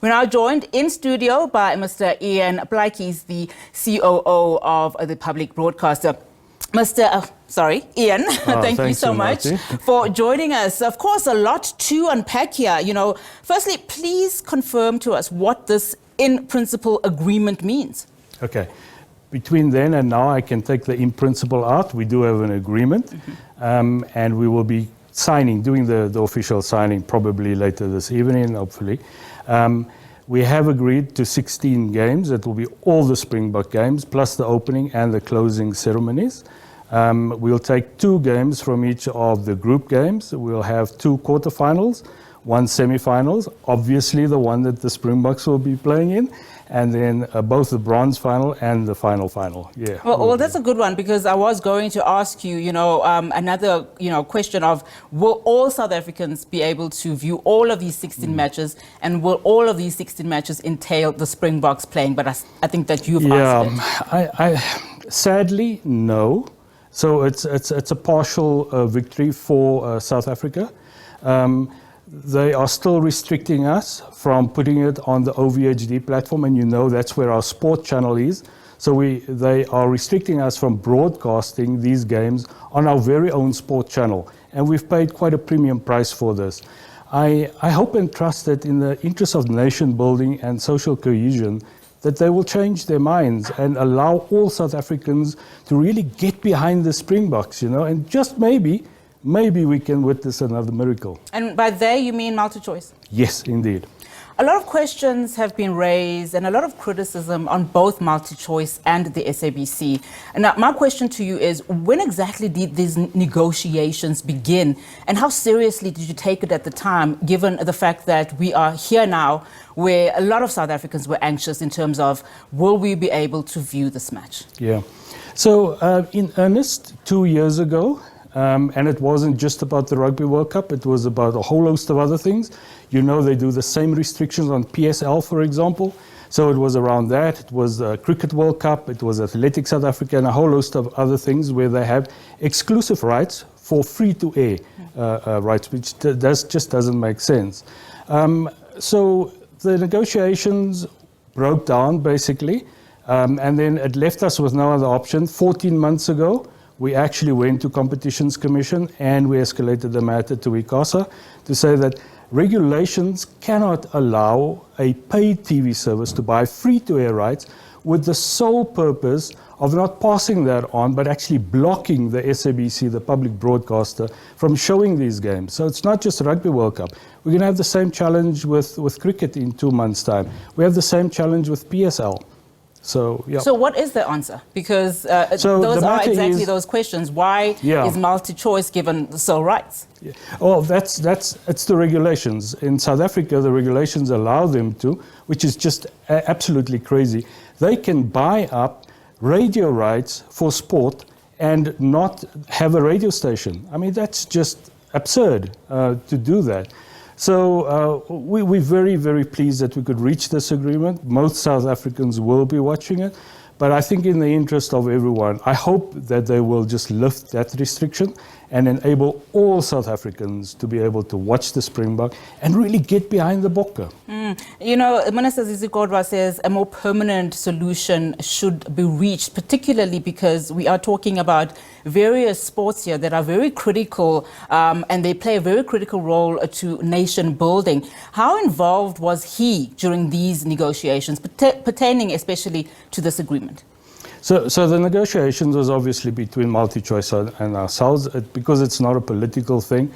We're now joined in studio by Mr. Plaatjes the COO of the public broadcaster. Ian, thank you so much for joining us. Of course, a lot to unpack here. Firstly, please confirm to us what this in principle agreement means. Okay. Between then and now, I can take the in principle out. We do have an agreement, and we will be doing the official signing probably later this evening, hopefully. We have agreed to 16 games. It will be all the Springbok games, plus the opening and the closing ceremonies. We'll take 2 games from each of the group games. We'll have 2 quarterfinals, 1 semi-finals, obviously the one that the Springboks will be playing in, and then both the bronze final and the final. Yeah. Well, that's a good one, because I was going to ask you, another, question of, will all South Africans be able to view all of these 16 matches, and will all of these 16 matches entail the Springboks playing? But I think that you've answered it. Sadly, no. So it's a partial victory for South Africa. They are still restricting us from putting it on the OVHD platform, and that's where our sport channel is. So they are restricting us from broadcasting these games on our very own sport channel, and we've paid quite a premium price for this. I hope and trust that in the interest of nation building and social cohesion, that they will change their minds and allow all South Africans to really get behind the Springboks, and just maybe we can witness another miracle. And by they, you mean MultiChoice? Yes, indeed. A lot of questions have been raised and a lot of criticism on both MultiChoice and the SABC. And now my question to you is, when exactly did these negotiations begin? And how seriously did you take it at the time, given the fact that we are here now, where a lot of South Africans were anxious in terms of, will we be able to view this match? Yeah. So in earnest, 2 years ago, and it wasn't just about the Rugby World Cup, it was about a whole host of other things. They do the same restrictions on PSL, for example. So it was around that. It was Cricket World Cup, it was Athletic South Africa, and a whole host of other things where they have exclusive rights for free-to-air rights, which just doesn't make sense. So the negotiations broke down, basically, and then it left us with no other option. 14 months ago, we actually went to Competitions Commission and we escalated the matter to ICASA to say that regulations cannot allow a paid TV service to buy free-to-air rights with the sole purpose of not passing that on, but actually blocking the SABC, the public broadcaster, from showing these games. So it's not just Rugby World Cup. We're going to have the same challenge with cricket in 2 months' time. We have the same challenge with PSL. So what is the answer? Because those are exactly those questions. Why is MultiChoice given the sole rights? Yeah. Well, it's the regulations. In South Africa, the regulations allow them to, which is just absolutely crazy. They can buy up radio rights for sport and not have a radio station. I mean, that's just absurd to do that. So we're very, very pleased that we could reach this agreement. Most South Africans will be watching it. But I think in the interest of everyone, I hope that they will just lift that restriction and enable all South Africans to be able to watch the Springbok and really get behind the Bokke. Minister Zizi says a more permanent solution should be reached, particularly because we are talking about various sports here that are very critical and they play a very critical role to nation building. How involved was he during these negotiations, pertaining especially to this agreement? So the negotiations was obviously between MultiChoice and ourselves. Because it's not a political thing,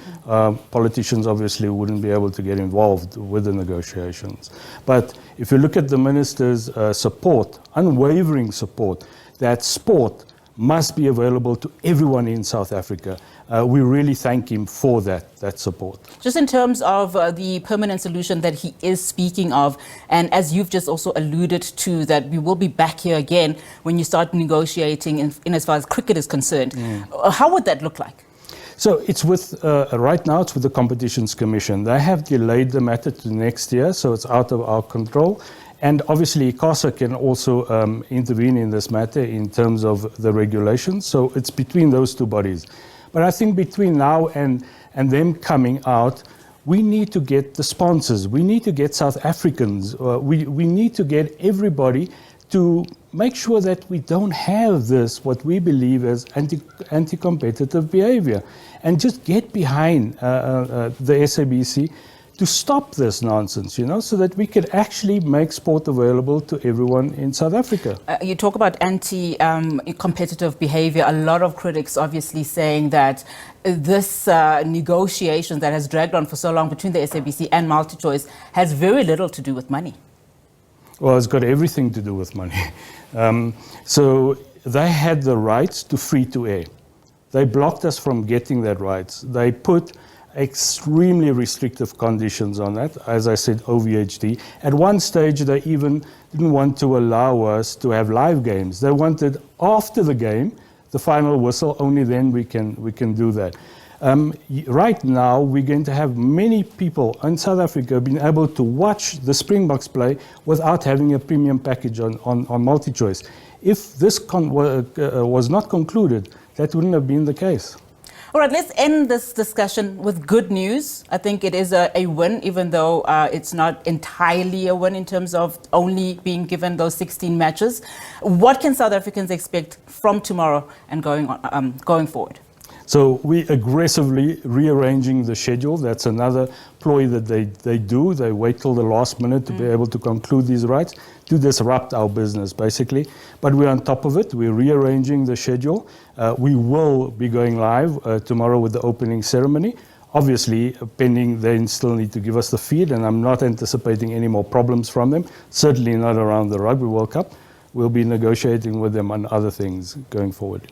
politicians obviously wouldn't be able to get involved with the negotiations. But if you look at the minister's support, unwavering support, that sport must be available to everyone in South Africa. We really thank him for that support. Just in terms of the permanent solution that he is speaking of, and as you've just also alluded to, that we will be back here again when you start negotiating in as far as cricket is concerned. How would that look like? So it's with, right now it's with the Competitions Commission. They have delayed the matter to next year, so it's out of our control. And obviously, ICASA can also intervene in this matter in terms of the regulations. So it's between those two bodies. But I think between now and them coming out, we need to get the sponsors, we need to get South Africans, we need to get everybody to make sure that we don't have this, what we believe as anti-competitive behavior, and just get behind the SABC to stop this nonsense, so that we could actually make sport available to everyone in South Africa. You talk about anti-competitive behavior. A lot of critics obviously saying that this negotiation that has dragged on for so long between the SABC and MultiChoice has very little to do with money. Well, it's got everything to do with money. So they had the rights to free-to-air. They blocked us from getting that rights. They put extremely restrictive conditions on that, as I said, OVHD. At one stage, they even didn't want to allow us to have live games. They wanted, after the game, the final whistle, only then we can do that. Right now, we're going to have many people in South Africa being able to watch the Springboks play without having a premium package on MultiChoice. If this was not concluded, that wouldn't have been the case. All right, let's end this discussion with good news. I think it is a win, even though it's not entirely a win in terms of only being given those 16 matches. What can South Africans expect from tomorrow and going forward? So we're aggressively rearranging the schedule. That's another ploy that they do. They wait till the last minute to be able to conclude these rights, to disrupt our business, basically. But we're on top of it. We're rearranging the schedule. We will be going live tomorrow with the opening ceremony. Obviously, pending, they still need to give us the feed, and I'm not anticipating any more problems from them, certainly not around the Rugby World Cup. We'll be negotiating with them on other things going forward.